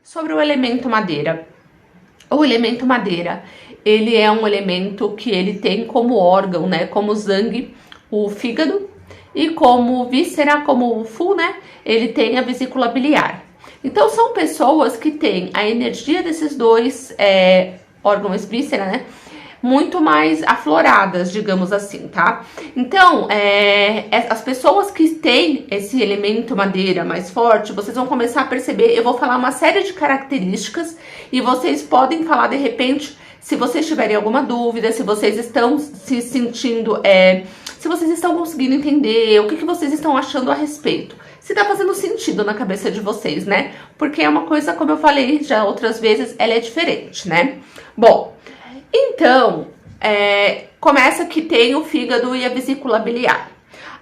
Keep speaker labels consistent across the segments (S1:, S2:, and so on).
S1: sobre o elemento madeira. O elemento madeira, ele é um elemento que ele tem como órgão, né, como sangue, o fígado, e como víscera, como o fu, né, ele tem a vesícula biliar. Então, são pessoas que têm a energia desses dois órgãos, víscera, né, muito mais afloradas, digamos assim, tá? Então, as pessoas que têm esse elemento madeira mais forte, vocês vão começar a perceber, eu vou falar uma série de características e vocês podem falar de repente, se vocês tiverem alguma dúvida, se vocês estão se sentindo, se vocês estão conseguindo entender, o que vocês estão achando a respeito. Se tá fazendo sentido na cabeça de vocês, né? Porque é uma coisa, como eu falei já outras vezes, ela é diferente, né? Bom, então, começa que tem o fígado e a vesícula biliar.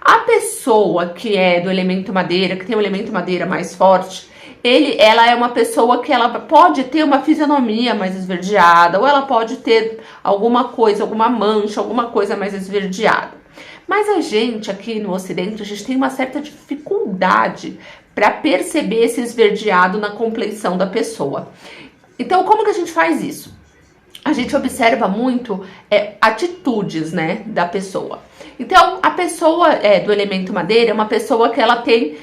S1: A pessoa que é do elemento madeira, que tem o elemento madeira mais forte, ela é uma pessoa que ela pode ter uma fisionomia mais esverdeada, ou ela pode ter alguma coisa, alguma mancha, alguma coisa mais esverdeada. Mas a gente aqui no Ocidente, a gente tem uma certa dificuldade para perceber esse esverdeado na compleição da pessoa. Então, como que a gente faz isso? A gente observa muito atitudes, né, da pessoa. Então, a pessoa do elemento madeira é uma pessoa que ela tem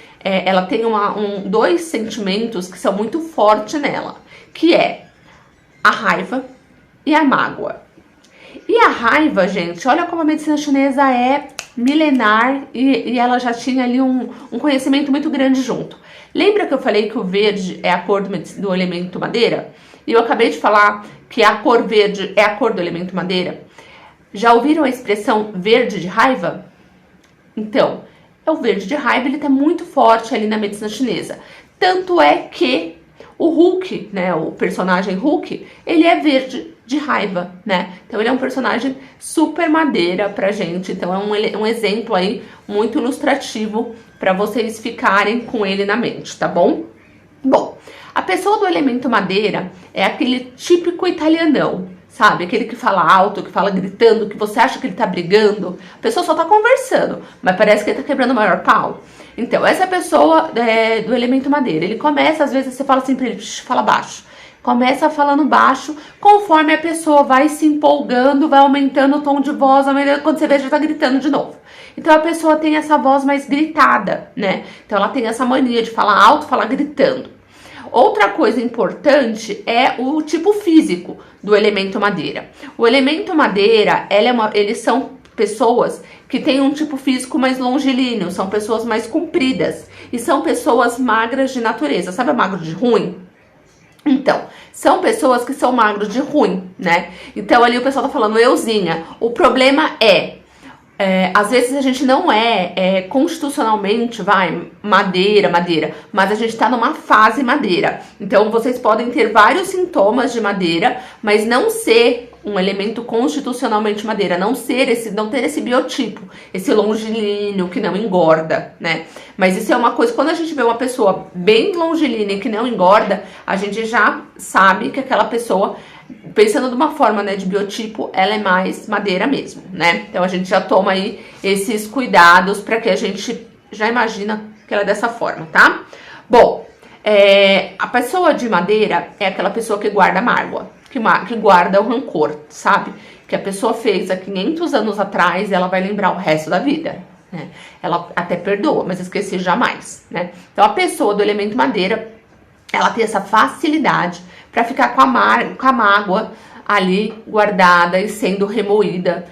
S1: dois sentimentos que são muito fortes nela, que é a raiva e a mágoa. E a raiva, gente, olha como a medicina chinesa é milenar e ela já tinha ali um conhecimento muito grande junto. Lembra que eu falei que o verde é a cor do elemento madeira? E eu acabei de falar que a cor verde é a cor do elemento madeira. Já ouviram a expressão verde de raiva? Então, o verde de raiva, ele tá muito forte ali na medicina chinesa. Tanto é que o Hulk, né, o personagem Hulk, ele é verde de raiva, né? Então, ele é um personagem super madeira pra gente. Então, é um exemplo aí muito ilustrativo para vocês ficarem com ele na mente, tá bom? Bom, a pessoa do elemento madeira é aquele típico italianão, sabe? Aquele que fala alto, que fala gritando, que você acha que ele tá brigando. A pessoa só tá conversando, mas parece que ele tá quebrando o maior pau. Então, essa pessoa do elemento madeira, ele começa, às vezes você fala assim pra ele, fala baixo. Começa falando baixo, conforme a pessoa vai se empolgando, vai aumentando o tom de voz, quando você vê, já tá gritando de novo. Então, a pessoa tem essa voz mais gritada, né? Então, ela tem essa mania de falar alto, falar gritando. Outra coisa importante é o tipo físico do elemento madeira. O elemento madeira, eles são pessoas que têm um tipo físico mais longilíneo, são pessoas mais compridas e são pessoas magras de natureza. Sabe magro de ruim? Então, são pessoas que são magros de ruim, né? Então, ali o pessoal tá falando euzinha. O problema às vezes a gente não constitucionalmente, madeira, mas a gente tá numa fase madeira. Então, vocês podem ter vários sintomas de madeira, mas não ser um elemento constitucionalmente madeira, não ter esse biotipo, esse longilíneo que não engorda, né? Mas isso é uma coisa, quando a gente vê uma pessoa bem longilínea que não engorda, a gente já sabe que aquela pessoa, pensando de uma forma, né, de biotipo, ela é mais madeira mesmo, né? Então a gente já toma aí esses cuidados para que a gente já imagina que ela é dessa forma, tá? Bom, a pessoa de madeira é aquela pessoa que guarda mágoa, que guarda o rancor, sabe? Que a pessoa fez há 500 anos atrás e ela vai lembrar o resto da vida, né? Ela até perdoa, mas esquecer jamais, né? Então a pessoa do elemento madeira, ela tem essa facilidade para ficar com a mágoa ali guardada e sendo remoída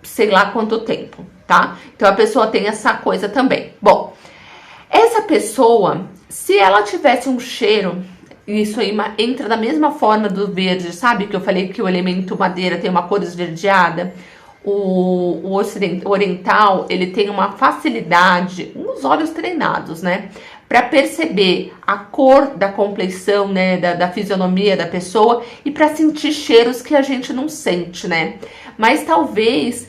S1: sei lá quanto tempo, tá? Então a pessoa tem essa coisa também. Bom, essa pessoa, se ela tivesse um cheiro, isso aí entra da mesma forma do verde, sabe? Que eu falei que o elemento madeira tem uma cor esverdeada. O oriental, ele tem uma facilidade, uns olhos treinados, né? Para perceber a cor da compleição, né? Da fisionomia da pessoa e para sentir cheiros que a gente não sente, né? Mas talvez,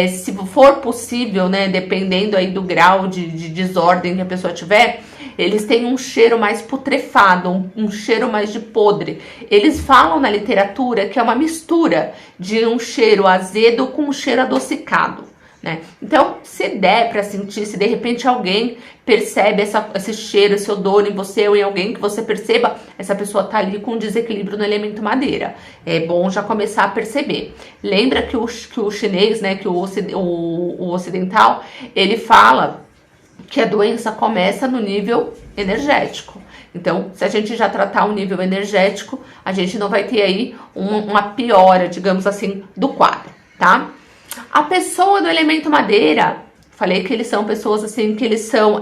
S1: se for possível, né? Dependendo aí do grau de desordem que a pessoa tiver, eles têm um cheiro mais putrefado, um cheiro mais de podre. Eles falam na literatura que é uma mistura de um cheiro azedo com um cheiro adocicado, né? Então, se der para sentir, se de repente alguém percebe esse cheiro, esse odor em você ou em alguém que você perceba, essa pessoa tá ali com desequilíbrio no elemento madeira. É bom já começar a perceber. Lembra que o chinês, né, que o ocidental, ele fala que a doença começa no nível energético. Então, se a gente já tratar o nível energético, a gente não vai ter aí uma piora, digamos assim, do quadro, tá? A pessoa do elemento madeira, falei que eles são pessoas assim, que eles são,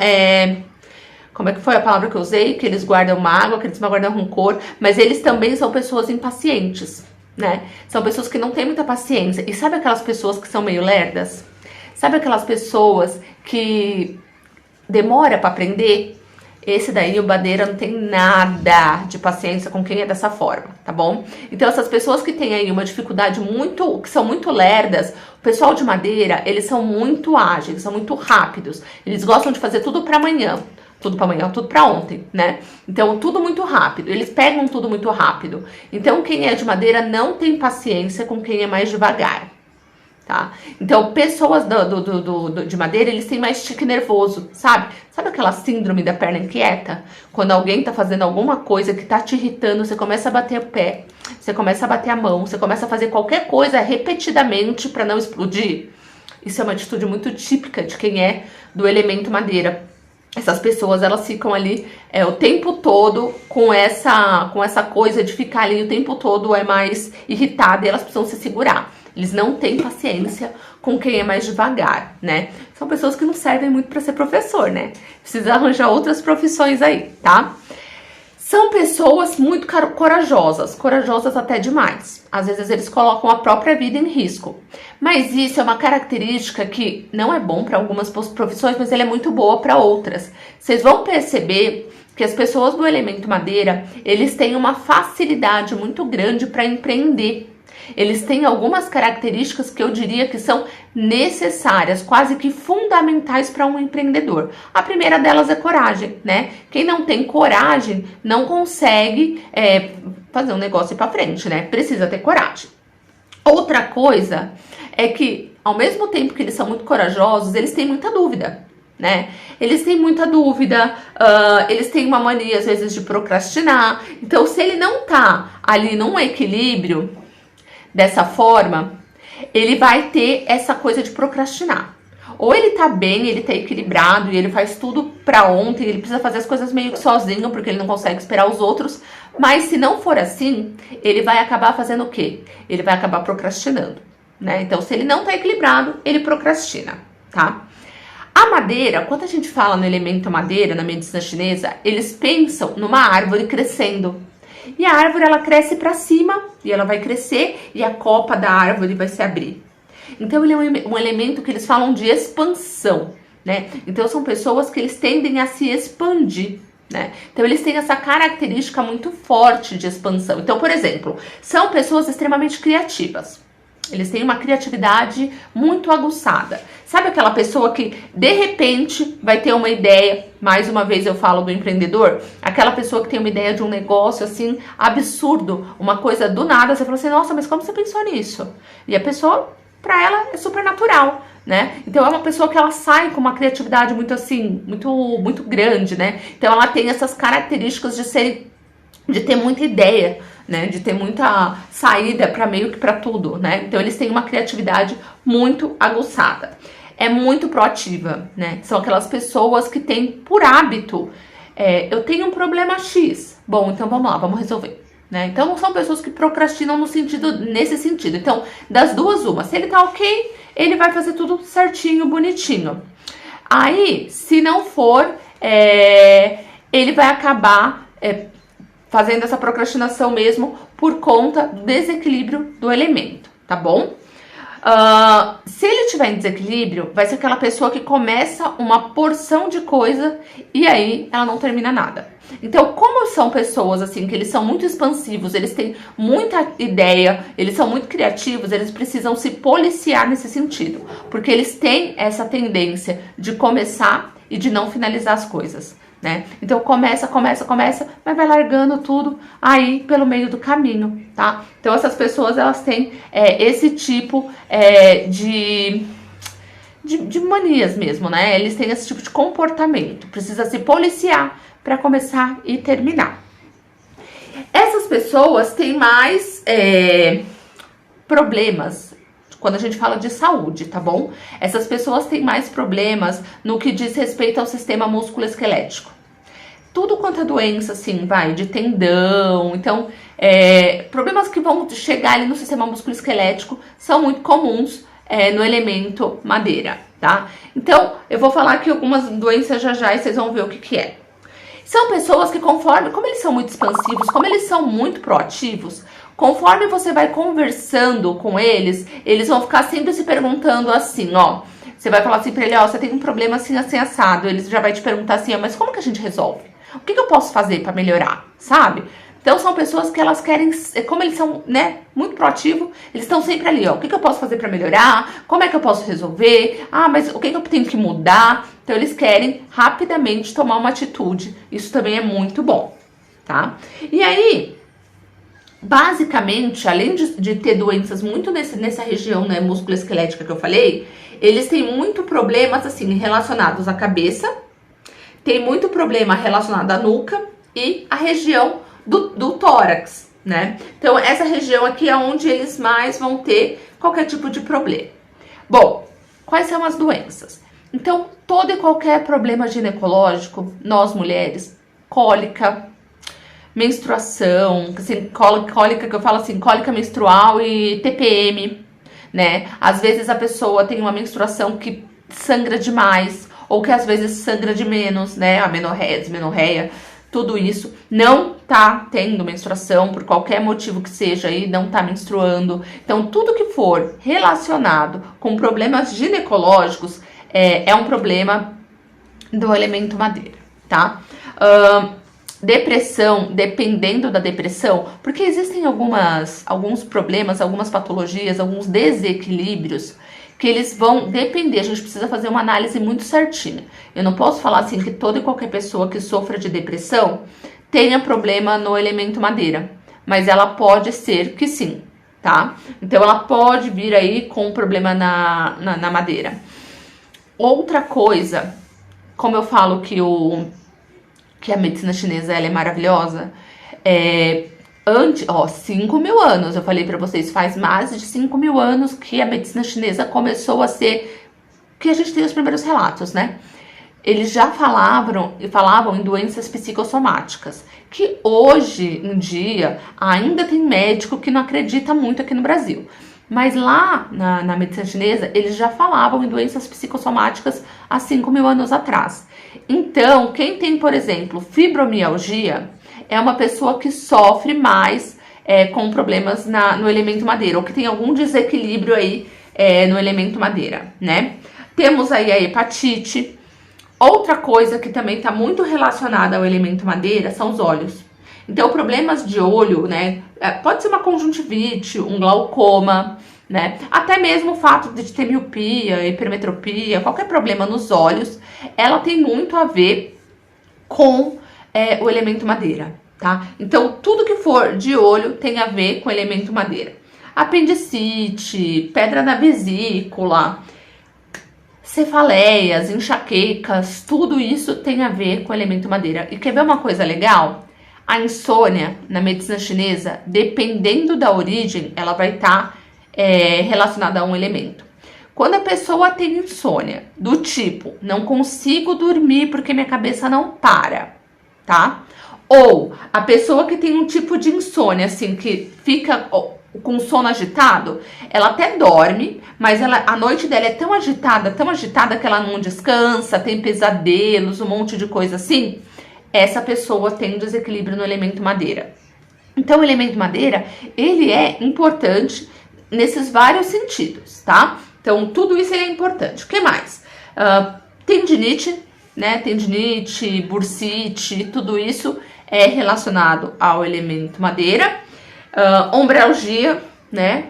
S1: como é que foi a palavra que eu usei? Que eles guardam mágoa, que eles guardam rancor, mas eles também são pessoas impacientes, né? São pessoas que não têm muita paciência. E sabe aquelas pessoas que são meio lerdas? Sabe aquelas pessoas que demora para aprender? Esse daí, o madeira, não tem nada de paciência com quem é dessa forma, tá bom? Então, essas pessoas que têm aí uma dificuldade que são muito lerdas, o pessoal de madeira, eles são muito ágeis, são muito rápidos. Eles gostam de fazer tudo para amanhã, tudo para ontem, né? Então, tudo muito rápido. Eles pegam tudo muito rápido. Então, quem é de madeira não tem paciência com quem é mais devagar. Tá? Então, pessoas de madeira, eles têm mais tique nervoso, sabe? Sabe aquela síndrome da perna inquieta? Quando alguém tá fazendo alguma coisa que tá te irritando, você começa a bater o pé, você começa a bater a mão, você começa a fazer qualquer coisa repetidamente para não explodir. Isso é uma atitude muito típica de quem é do elemento madeira. Essas pessoas, elas ficam ali o tempo todo com essa coisa de ficar ali o tempo todo mais irritada e elas precisam se segurar. Eles não têm paciência com quem é mais devagar, né? São pessoas que não servem muito para ser professor, né? Precisa arranjar outras profissões aí, tá? São pessoas muito corajosas até demais. Às vezes eles colocam a própria vida em risco. Mas isso é uma característica que não é bom para algumas profissões, mas ela é muito boa para outras. Vocês vão perceber que as pessoas do elemento madeira, eles têm uma facilidade muito grande para empreender. Eles têm algumas características que eu diria que são necessárias, quase que fundamentais para um empreendedor. A primeira delas é coragem, né? Quem não tem coragem não consegue fazer um negócio para frente, né? Precisa ter coragem. Outra coisa é que, ao mesmo tempo que eles são muito corajosos, eles têm muita dúvida, né? Eles têm muita dúvida, eles têm uma mania às vezes de procrastinar. Então, se ele não tá ali num equilíbrio dessa forma, ele vai ter essa coisa de procrastinar. Ou ele tá bem, ele tá equilibrado e ele faz tudo pra ontem, ele precisa fazer as coisas meio que sozinho, porque ele não consegue esperar os outros. Mas se não for assim, ele vai acabar fazendo o quê? Ele vai acabar procrastinando, né? Então, se ele não tá equilibrado, ele procrastina, tá? A madeira, quando a gente fala no elemento madeira, na medicina chinesa, eles pensam numa árvore crescendo. E a árvore, ela cresce para cima, e ela vai crescer, e a copa da árvore vai se abrir. Então, ele é um elemento que eles falam de expansão, né? Então, são pessoas que eles tendem a se expandir, né? Então, eles têm essa característica muito forte de expansão. Então, por exemplo, são pessoas extremamente criativas. Eles têm uma criatividade muito aguçada. Sabe aquela pessoa que, de repente, vai ter uma ideia? Mais uma vez eu falo do empreendedor. Aquela pessoa que tem uma ideia de um negócio, assim, absurdo. Uma coisa do nada. Você fala assim, nossa, mas como você pensou nisso? E a pessoa, pra ela, é super natural, né? Então, é uma pessoa que ela sai com uma criatividade muito, assim, muito grande, né? Então, ela tem essas características de ter muita ideia, né, de ter muita saída para meio que para tudo, né? Então eles têm uma criatividade muito aguçada. É muito proativa, né? São aquelas pessoas que têm por hábito, eu tenho um problema X. Bom, então vamos lá, vamos resolver, né? Então não são pessoas que procrastinam nesse sentido. Então, das duas, uma. Se ele tá ok, ele vai fazer tudo certinho, bonitinho. Aí, se não for, ele vai acabar fazendo essa procrastinação mesmo por conta do desequilíbrio do elemento, tá bom? Se ele tiver em desequilíbrio, vai ser aquela pessoa que começa uma porção de coisa e aí ela não termina nada. Então, como são pessoas assim, que eles são muito expansivos, eles têm muita ideia, eles são muito criativos, eles precisam se policiar nesse sentido, porque eles têm essa tendência de começar e de não finalizar as coisas, né? Então começa, mas vai largando tudo aí pelo meio do caminho, tá? Então essas pessoas, elas têm esse tipo de manias mesmo, né? Eles têm esse tipo de comportamento. Precisa se policiar para começar e terminar. Essas pessoas têm mais problemas quando a gente fala de saúde, tá bom? Essas pessoas têm mais problemas no que diz respeito ao sistema musculoesquelético. Tudo quanto é doença, assim, de tendão. Então, problemas que vão chegar ali no sistema musculoesquelético são muito comuns no elemento madeira, tá? Então, eu vou falar aqui algumas doenças já e vocês vão ver o que é. São pessoas que como eles são muito expansivos, como eles são muito proativos, conforme você vai conversando com eles vão ficar sempre se perguntando assim, ó. Você vai falar assim pra ele, ó, você tem um problema assim, assim, assado. Ele já vai te perguntar assim, ó, mas como que a gente resolve? O que eu posso fazer pra melhorar, sabe? Então, são pessoas que elas querem, como eles são, né, muito proativos, eles estão sempre ali, ó, o que eu posso fazer pra melhorar? Como é que eu posso resolver? Ah, mas o que eu tenho que mudar? Então, eles querem rapidamente tomar uma atitude. Isso também é muito bom, tá? E aí, basicamente, além de ter doenças muito nessa região, né, musculoesquelética que eu falei, eles têm muito problemas, assim, relacionados à cabeça, tem muito problema relacionado à nuca e à região do tórax, né? Então, essa região aqui é onde eles mais vão ter qualquer tipo de problema. Bom, quais são as doenças? Então, todo e qualquer problema ginecológico, nós mulheres, cólica, menstruação, assim, cólica que eu falo assim, cólica menstrual e TPM, né? Às vezes a pessoa tem uma menstruação que sangra demais, ou que às vezes sangra de menos, né? A menorreia, desmenorreia, tudo isso. Não tá tendo menstruação, por qualquer motivo que seja aí, não tá menstruando. Então, tudo que for relacionado com problemas ginecológicos é um problema do elemento madeira, tá? Depressão, dependendo da depressão, porque existem alguns problemas, algumas patologias, alguns desequilíbrios que eles vão depender, a gente precisa fazer uma análise muito certinha. Eu não posso falar assim que toda e qualquer pessoa que sofra de depressão tenha problema no elemento madeira, mas ela pode ser que sim, tá? Então ela pode vir aí com um problema na madeira. Outra coisa, como eu falo que a medicina chinesa ela é maravilhosa, 5.000 anos, eu falei pra vocês, faz mais de 5.000 anos que a medicina chinesa começou a ser, que a gente tem os primeiros relatos, né? Eles já falavam em doenças psicossomáticas, que hoje em dia ainda tem médico que não acredita muito aqui no Brasil. Mas lá na medicina chinesa, eles já falavam em doenças psicossomáticas há 5.000 anos atrás. Então, quem tem, por exemplo, fibromialgia, é uma pessoa que sofre mais com problemas no elemento madeira, ou que tem algum desequilíbrio aí no elemento madeira, né? Temos aí a hepatite. Outra coisa que também está muito relacionada ao elemento madeira são os olhos. Então, problemas de olho, né? Pode ser uma conjuntivite, um glaucoma, né? Até mesmo o fato de ter miopia, hipermetropia, qualquer problema nos olhos, ela tem muito a ver com o elemento madeira, tá? Então, tudo que for de olho tem a ver com o elemento madeira. Apendicite, pedra na vesícula, cefaleias, enxaquecas, tudo isso tem a ver com o elemento madeira. E quer ver uma coisa legal? A insônia, na medicina chinesa, dependendo da origem, ela vai estar relacionada a um elemento. Quando a pessoa tem insônia, do tipo, não consigo dormir porque minha cabeça não para, tá? Ou a pessoa que tem um tipo de insônia, assim, que fica com sono agitado, ela até dorme, mas a noite dela é tão agitada que ela não descansa, tem pesadelos, um monte de coisa assim. Essa pessoa tem um desequilíbrio no elemento madeira. Então, o elemento madeira, ele é importante nesses vários sentidos, tá? Então, tudo isso é importante. O que mais? Tendinite, né? Tendinite, bursite, tudo isso é relacionado ao elemento madeira. Ombralgia, né?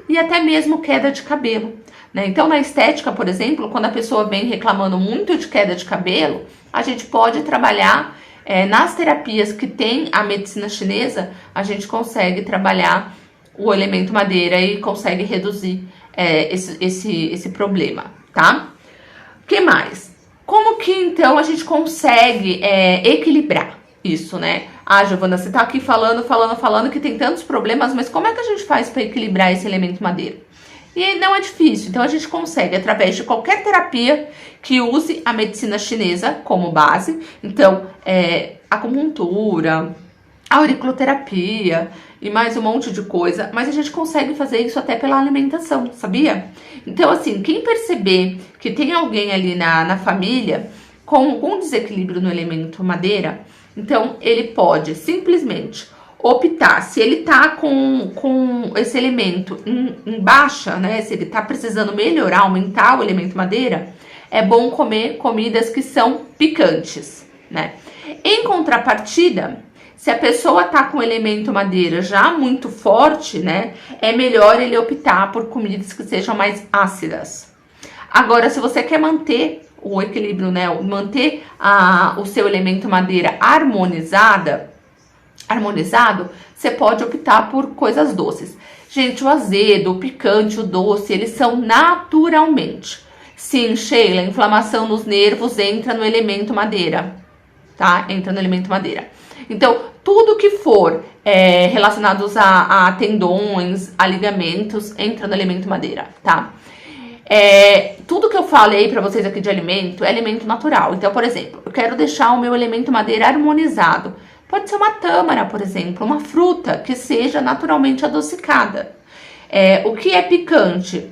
S1: E até mesmo queda de cabelo, né? Então, na estética, por exemplo, quando a pessoa vem reclamando muito de queda de cabelo, a gente pode trabalhar nas terapias que tem a medicina chinesa, a gente consegue trabalhar o elemento madeira e consegue reduzir esse problema, tá? Que mais? Como que então a gente consegue equilibrar isso, né? Ah, Giovana, você tá aqui falando que tem tantos problemas, mas como é que a gente faz para equilibrar esse elemento madeira? E não é difícil, então a gente consegue através de qualquer terapia que use a medicina chinesa como base, então acupuntura, auriculoterapia e mais um monte de coisa, mas a gente consegue fazer isso até pela alimentação, sabia? Então assim, quem perceber que tem alguém ali na família com algum desequilíbrio no elemento madeira, então ele pode simplesmente optar, se ele tá com esse elemento em baixa, né, se ele tá precisando melhorar, aumentar o elemento madeira, é bom comer comidas que são picantes, né? Em contrapartida, se a pessoa tá com o elemento madeira já muito forte, né, é melhor ele optar por comidas que sejam mais ácidas. Agora, se você quer manter o equilíbrio, né, manter o seu elemento madeira harmonizado, você pode optar por coisas doces. Gente, o azedo, o picante, o doce, eles são naturalmente. Sim, Sheila, inflamação nos nervos entra no elemento madeira, tá? Entra no elemento madeira. Então, tudo que for relacionados a tendões, a ligamentos, entra no elemento madeira, tá? Tudo que eu falei pra vocês aqui de alimento é alimento natural. Então, por exemplo, eu quero deixar o meu elemento madeira harmonizado. Pode ser uma tâmara, por exemplo, uma fruta que seja naturalmente adocicada. O que é picante?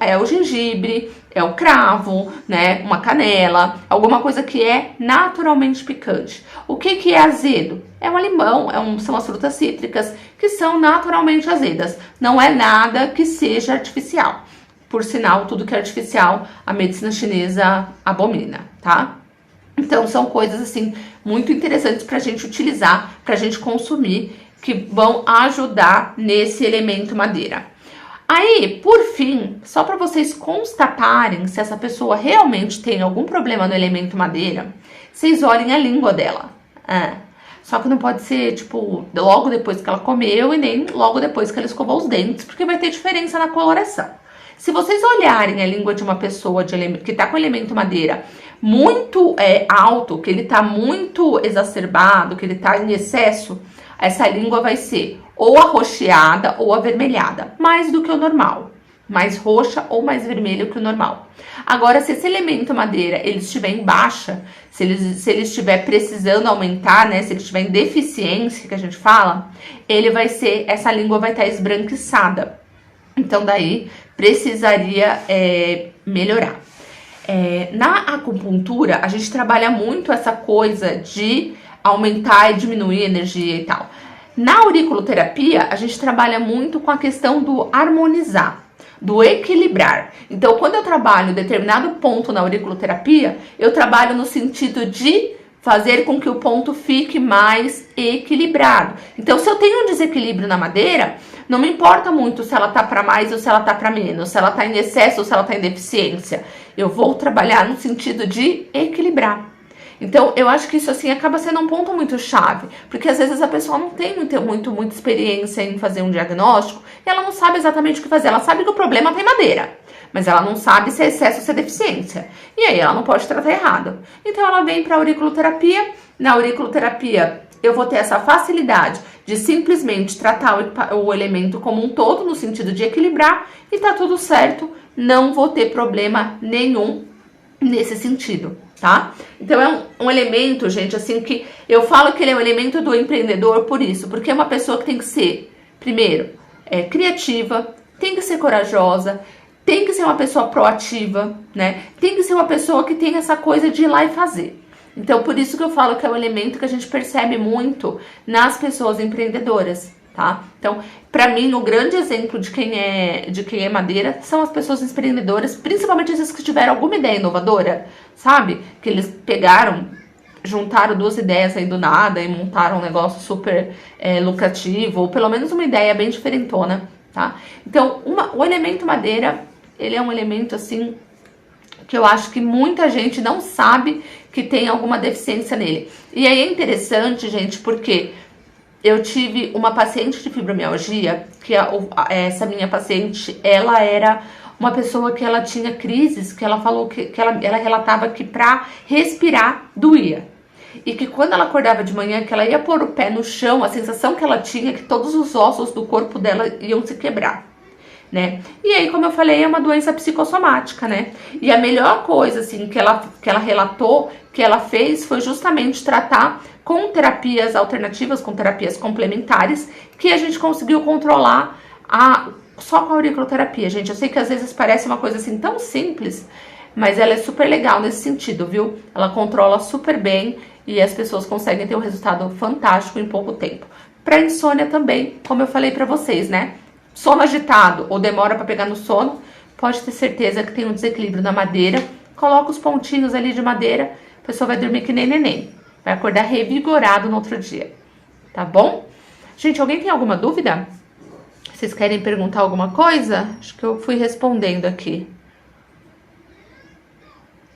S1: É o gengibre, é o cravo, né? Uma canela, alguma coisa que é naturalmente picante. O que é azedo? É um limão, são as frutas cítricas que são naturalmente azedas. Não é nada que seja artificial. Por sinal, tudo que é artificial, a medicina chinesa abomina, tá? Então, são coisas, assim, muito interessantes pra gente utilizar, pra gente consumir, que vão ajudar nesse elemento madeira. Aí, por fim, só pra vocês constatarem se essa pessoa realmente tem algum problema no elemento madeira, vocês olhem a língua dela. Só que não pode ser, tipo, logo depois que ela comeu e nem logo depois que ela escovou os dentes, porque vai ter diferença na coloração. Se vocês olharem a língua de uma pessoa que tá com elemento madeira muito alto, que ele tá muito exacerbado, que ele tá em excesso, essa língua vai ser ou arroxeada ou avermelhada, mais do que o normal. Mais roxa ou mais vermelha que o normal. Agora, se esse elemento madeira ele estiver em baixa, se ele estiver precisando aumentar, né, se ele estiver em deficiência, que a gente fala, essa língua vai estar esbranquiçada. Então, daí, precisaria melhorar. Na acupuntura, a gente trabalha muito essa coisa de aumentar e diminuir a energia e tal. Na auriculoterapia, a gente trabalha muito com a questão do harmonizar, do equilibrar. Então, quando eu trabalho em determinado ponto na auriculoterapia, eu trabalho no sentido de fazer com que o ponto fique mais equilibrado. Então, se eu tenho um desequilíbrio na madeira, não me importa muito se ela tá para mais ou se ela tá para menos, se ela tá em excesso ou se ela tá em deficiência. Eu vou trabalhar no sentido de equilibrar. Então, eu acho que isso, assim, acaba sendo um ponto muito chave, porque às vezes a pessoa não tem muita experiência em fazer um diagnóstico e ela não sabe exatamente o que fazer. Ela sabe que o problema tem madeira, mas ela não sabe se é excesso ou se é deficiência. E aí ela não pode tratar errado. Então, ela vem para a auriculoterapia. Na auriculoterapia, eu vou ter essa facilidade de simplesmente tratar o elemento como um todo, no sentido de equilibrar, e tá tudo certo, não vou ter problema nenhum nesse sentido, tá? Então é um elemento, gente, assim, que eu falo que ele é um elemento do empreendedor por isso, porque é uma pessoa que tem que ser, primeiro, criativa, tem que ser corajosa, tem que ser uma pessoa proativa, né? Tem que ser uma pessoa que tem essa coisa de ir lá e fazer. Então, por isso que eu falo que é um elemento que a gente percebe muito nas pessoas empreendedoras, tá? Então, pra mim, o grande exemplo de quem é madeira são as pessoas empreendedoras, principalmente essas que tiveram alguma ideia inovadora, sabe? Que eles juntaram duas ideias aí do nada e montaram um negócio super lucrativo, ou pelo menos uma ideia bem diferentona, tá? Então, o elemento madeira, ele é um elemento, assim, que eu acho que muita gente não sabe que tem alguma deficiência nele. E aí é interessante, gente, porque eu tive uma paciente de fibromialgia, que essa minha paciente, ela era uma pessoa que ela tinha crises, que ela falou que ela relatava que para respirar doía. E que quando ela acordava de manhã, que ela ia pôr o pé no chão, a sensação que ela tinha é que todos os ossos do corpo dela iam se quebrar, né? E aí, como eu falei, é uma doença psicossomática, né? E a melhor coisa, assim, que ela relatou, que ela fez, foi justamente tratar com terapias alternativas, com terapias complementares, que a gente conseguiu controlar só com a auriculoterapia, gente. Eu sei que às vezes parece uma coisa assim tão simples, mas ela é super legal nesse sentido, viu? Ela controla super bem e as pessoas conseguem ter um resultado fantástico em pouco tempo. Para insônia também, como eu falei para vocês, né? Sono agitado ou demora para pegar no sono, pode ter certeza que tem um desequilíbrio na madeira. Coloca os pontinhos ali de madeira, a pessoa vai dormir que nem neném. Vai acordar revigorado no outro dia, tá bom? Gente, alguém tem alguma dúvida? Vocês querem perguntar alguma coisa? Acho que eu fui respondendo aqui.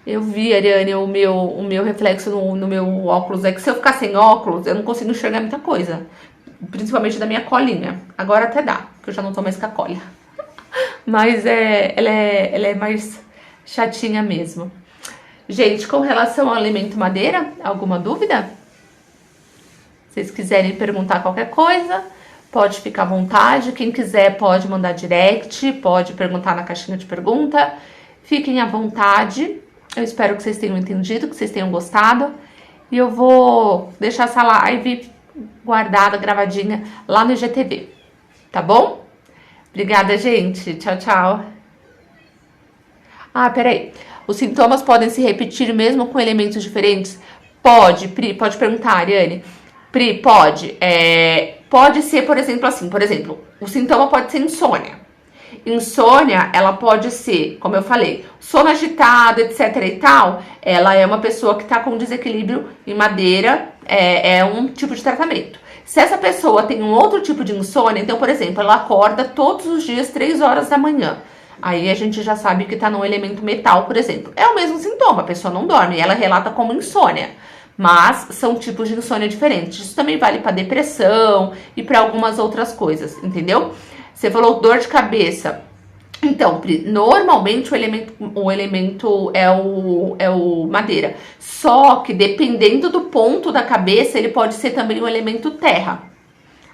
S1: Eu vi, Ariane, o meu reflexo no meu óculos. É que se eu ficar sem óculos, eu não consigo enxergar muita coisa. Principalmente da minha colinha. Agora até dá, porque eu já não tô mais com a cola. Mas ela é mais chatinha mesmo. Gente, com relação ao alimento madeira, alguma dúvida? Se vocês quiserem perguntar qualquer coisa, pode ficar à vontade. Quem quiser pode mandar direct, pode perguntar na caixinha de pergunta. Fiquem à vontade. Eu espero que vocês tenham entendido, que vocês tenham gostado. E eu vou deixar essa live guardada, gravadinha lá no IGTV. Tá bom? Obrigada, gente. Tchau, tchau. Ah, peraí. Os sintomas podem se repetir mesmo com elementos diferentes? Pode, Pri. Pode perguntar, Ariane. Pri, pode. Pode ser, por exemplo, assim. Por exemplo, o sintoma pode ser insônia. Insônia, ela pode ser, como eu falei, sono agitado, etc e tal. Ela é uma pessoa que tá com desequilíbrio em madeira, é um tipo de tratamento. Se essa pessoa tem um outro tipo de insônia, então, por exemplo, ela acorda todos os dias 3 horas da manhã. Aí a gente já sabe que tá no elemento metal, por exemplo. É o mesmo sintoma, a pessoa não dorme, ela relata como insônia. Mas são tipos de insônia diferentes. Isso também vale para depressão e para algumas outras coisas, entendeu? Você falou dor de cabeça. Então, normalmente o elemento é o madeira. Só que dependendo do ponto da cabeça, ele pode ser também o elemento terra.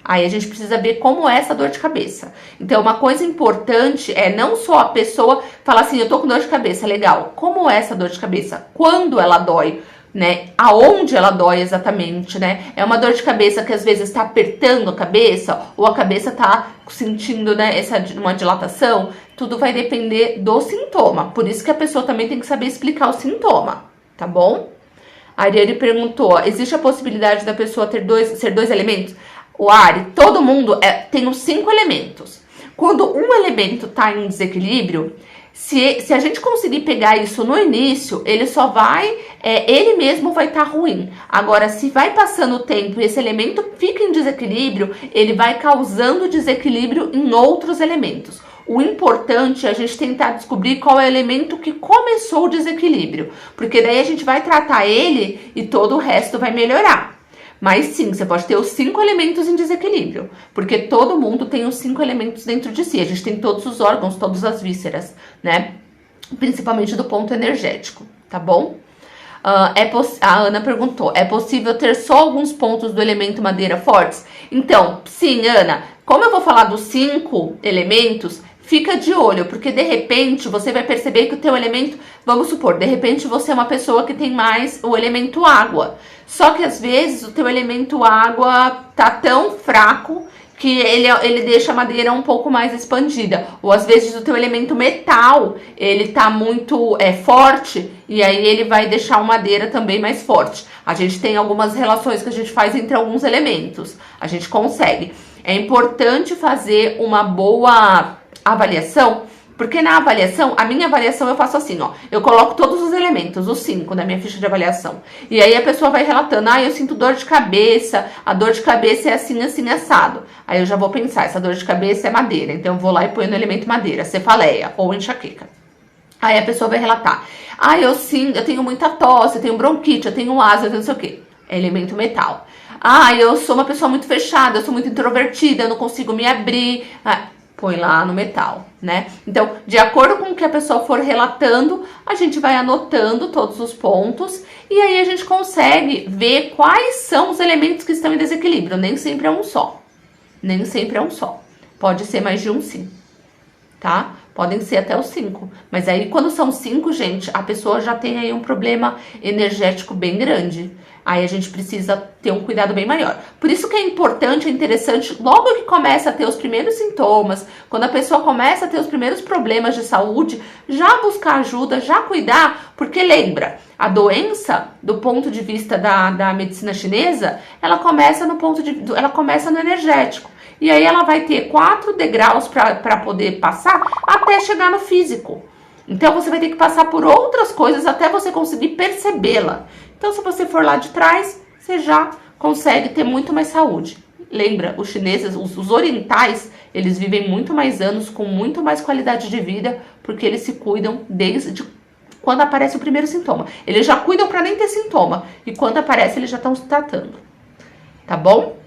S1: Aí a gente precisa ver como é essa dor de cabeça. Então, uma coisa importante é não só a pessoa falar assim, eu tô com dor de cabeça, legal. Como é essa dor de cabeça? Quando ela dói? Né? Aonde ela dói exatamente, né? É uma dor de cabeça que às vezes está apertando a cabeça ou a cabeça tá sentindo, né, uma dilatação. Tudo vai depender do sintoma. Por isso que a pessoa também tem que saber explicar o sintoma, tá bom? A Ariane perguntou, existe a possibilidade da pessoa ser dois elementos? O Ari, todo mundo tem os 5 elementos. Quando um elemento tá em desequilíbrio, se a gente conseguir pegar isso no início, ele só vai, ele mesmo vai estar ruim. Agora, se vai passando o tempo e esse elemento fica em desequilíbrio, ele vai causando desequilíbrio em outros elementos. O importante é a gente tentar descobrir qual é o elemento que começou o desequilíbrio, porque daí a gente vai tratar ele e todo o resto vai melhorar. Mas sim, você pode ter os 5 elementos em desequilíbrio, porque todo mundo tem os 5 elementos dentro de si. A gente tem todos os órgãos, todas as vísceras, né? Principalmente do ponto energético, tá bom? A Ana perguntou, é possível ter só alguns pontos do elemento madeira fortes? Então, sim, Ana, como eu vou falar dos 5 elementos, fica de olho, porque de repente você vai perceber que o teu elemento, vamos supor, de repente você é uma pessoa que tem mais o elemento água. Só que às vezes o teu elemento água tá tão fraco que ele deixa a madeira um pouco mais expandida. Ou às vezes o teu elemento metal, ele tá muito forte e aí ele vai deixar a madeira também mais forte. A gente tem algumas relações que a gente faz entre alguns elementos. A gente consegue. É importante fazer uma boa avaliação, porque na avaliação, a minha avaliação eu faço assim, ó, eu coloco todos os elementos, os 5 na minha ficha de avaliação, e aí a pessoa vai relatando, eu sinto dor de cabeça, a dor de cabeça é assim, assim, assado, aí eu já vou pensar, essa dor de cabeça é madeira, então eu vou lá e ponho no elemento madeira, cefaleia ou enxaqueca. Aí a pessoa vai relatar, eu tenho muita tosse, eu tenho bronquite, eu tenho asma, eu tenho não sei o quê, é elemento metal. Eu sou uma pessoa muito fechada, eu sou muito introvertida, eu não consigo me abrir, põe lá no metal. né? Então, de acordo com o que a pessoa for relatando, a gente vai anotando todos os pontos e aí a gente consegue ver quais são os elementos que estão em desequilíbrio. Nem sempre é um só. Nem sempre é um só. Pode ser mais de um, sim. Tá? Podem ser até os 5. Mas aí, quando são 5, gente, a pessoa já tem aí um problema energético bem grande. Aí a gente precisa ter um cuidado bem maior. Por isso que é importante, é interessante, logo que começa a ter os primeiros sintomas, quando a pessoa começa a ter os primeiros problemas de saúde, já buscar ajuda, já cuidar, porque lembra, a doença, do ponto de vista da medicina chinesa, ela começa no energético. E aí ela vai ter 4 degraus para poder passar até chegar no físico. Então você vai ter que passar por outras coisas até você conseguir percebê-la. Então se você for lá de trás, você já consegue ter muito mais saúde. Lembra, os chineses, os orientais, eles vivem muito mais anos, com muito mais qualidade de vida, porque eles se cuidam desde quando aparece o primeiro sintoma. Eles já cuidam para nem ter sintoma. E quando aparece, eles já estão se tratando. Tá bom?